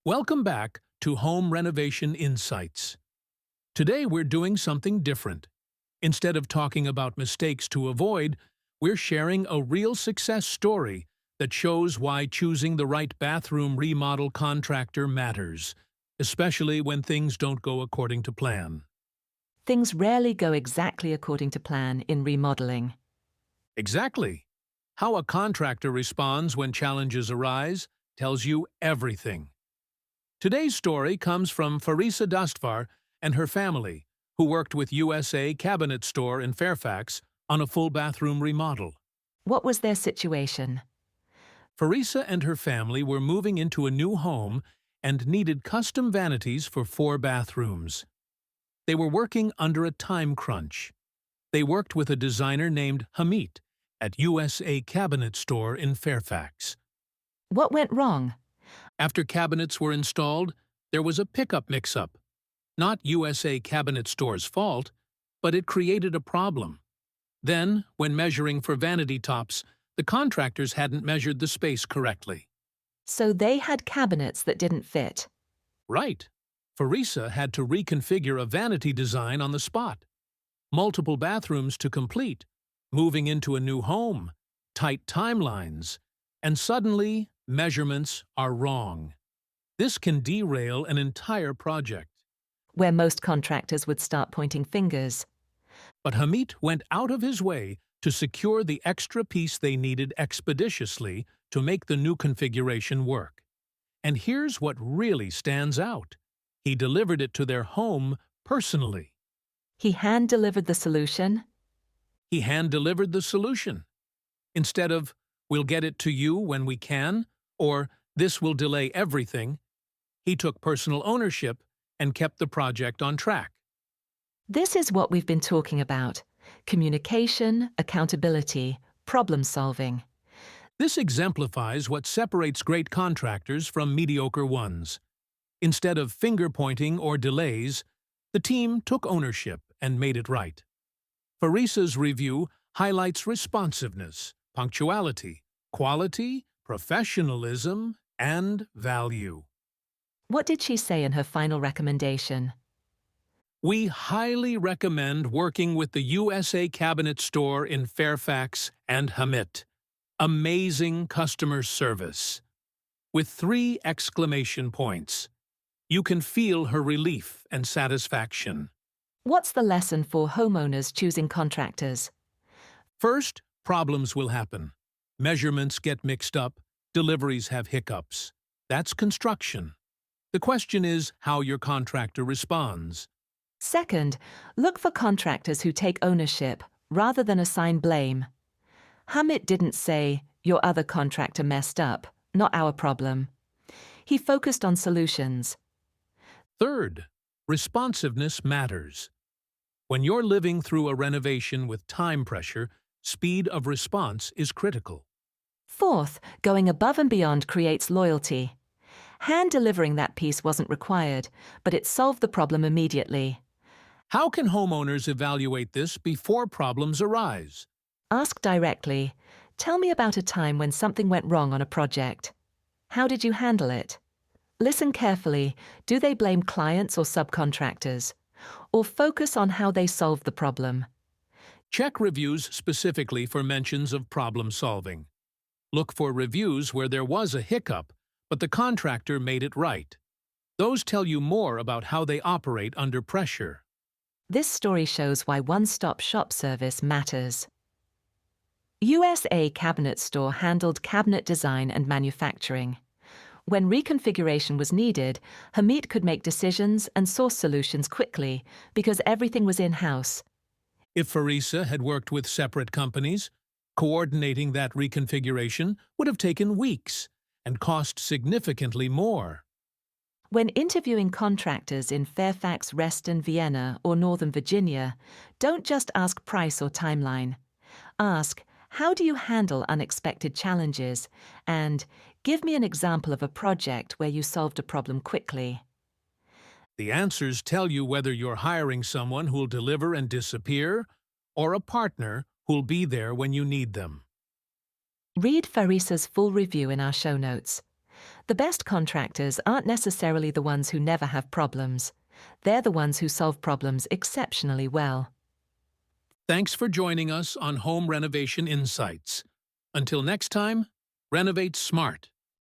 Welcome back to Home Renovation Insights. Today we're doing something different. Instead of talking about mistakes to avoid, we're sharing a real success story that shows why choosing the right bathroom remodel contractor matters, especially when things don't go according to plan. Things rarely go exactly according to plan in remodeling. Exactly. How a contractor responds when challenges arise tells you everything. Today's story comes from Farisa Dastvar and her family, who worked with USA Cabinet Store in Fairfax on a full bathroom remodel. What was their situation? Farisa and her family were moving into a new home and needed custom vanities for 4 bathrooms. They were working under a time crunch. They worked with a designer named Hamit at USA Cabinet Store in Fairfax. What went wrong? After cabinets were installed, there was a pickup mix-up. Not USA Cabinet Store's fault, but it created a problem. Then, when measuring for vanity tops, the contractors hadn't measured the space correctly. So they had cabinets that didn't fit. Right. Farisa had to reconfigure a vanity design on the spot. Multiple bathrooms to complete, moving into a new home, tight timelines, and suddenly measurements are wrong. This can derail an entire project. Where most contractors would start pointing fingers. But Hamit went out of his way to secure the extra piece they needed expeditiously to make the new configuration work. And here's what really stands out. He delivered it to their home personally. He hand-delivered the solution. He hand-delivered the solution. Instead of, "We'll get it to you when we can," or "This will delay everything," he took personal ownership and kept the project on track. This is what we've been talking about. Communication, accountability, problem-solving. This exemplifies what separates great contractors from mediocre ones. Instead of finger-pointing or delays, the team took ownership and made it right. Farisa's review highlights responsiveness, punctuality, quality, professionalism, and value. What did she say in her final recommendation? We highly recommend working with the USA Cabinet Store in Fairfax and Hamit. Amazing customer service. With 3 exclamation points. You can feel her relief and satisfaction. What's the lesson for homeowners choosing contractors? First, problems will happen. Measurements get mixed up, deliveries have hiccups. That's construction. The question is how your contractor responds. Second, look for contractors who take ownership rather than assign blame. Hamit didn't say, "Your other contractor messed up, not our problem." He focused on solutions. Third, responsiveness matters. When you're living through a renovation with time pressure, speed of response is critical. Fourth, going above and beyond creates loyalty. Hand-delivering that piece wasn't required, but it solved the problem immediately. How can homeowners evaluate this before problems arise? Ask directly, "Tell me about a time when something went wrong on a project. How did you handle it?" Listen carefully. Do they blame clients or subcontractors? Or focus on how they solved the problem? Check reviews specifically for mentions of problem solving. Look for reviews where there was a hiccup, but the contractor made it right. Those tell you more about how they operate under pressure. This story shows why one-stop shop service matters. USA Cabinet Store handled cabinet design and manufacturing. When reconfiguration was needed, Hamit could make decisions and source solutions quickly because everything was in-house. If Farisa had worked with separate companies, coordinating that reconfiguration would have taken weeks and cost significantly more. When interviewing contractors in Fairfax, Reston, Vienna, or Northern Virginia, don't just ask price or timeline. Ask, "How do you handle unexpected challenges?" and "Give me an example of a project where you solved a problem quickly." The answers tell you whether you're hiring someone who'll deliver and disappear, or a partner who'll be there when you need them. Read Farisa's full review in our show notes. The best contractors aren't necessarily the ones who never have problems. They're the ones who solve problems exceptionally well. Thanks for joining us on Home Renovation Insights. Until next time, renovate smart.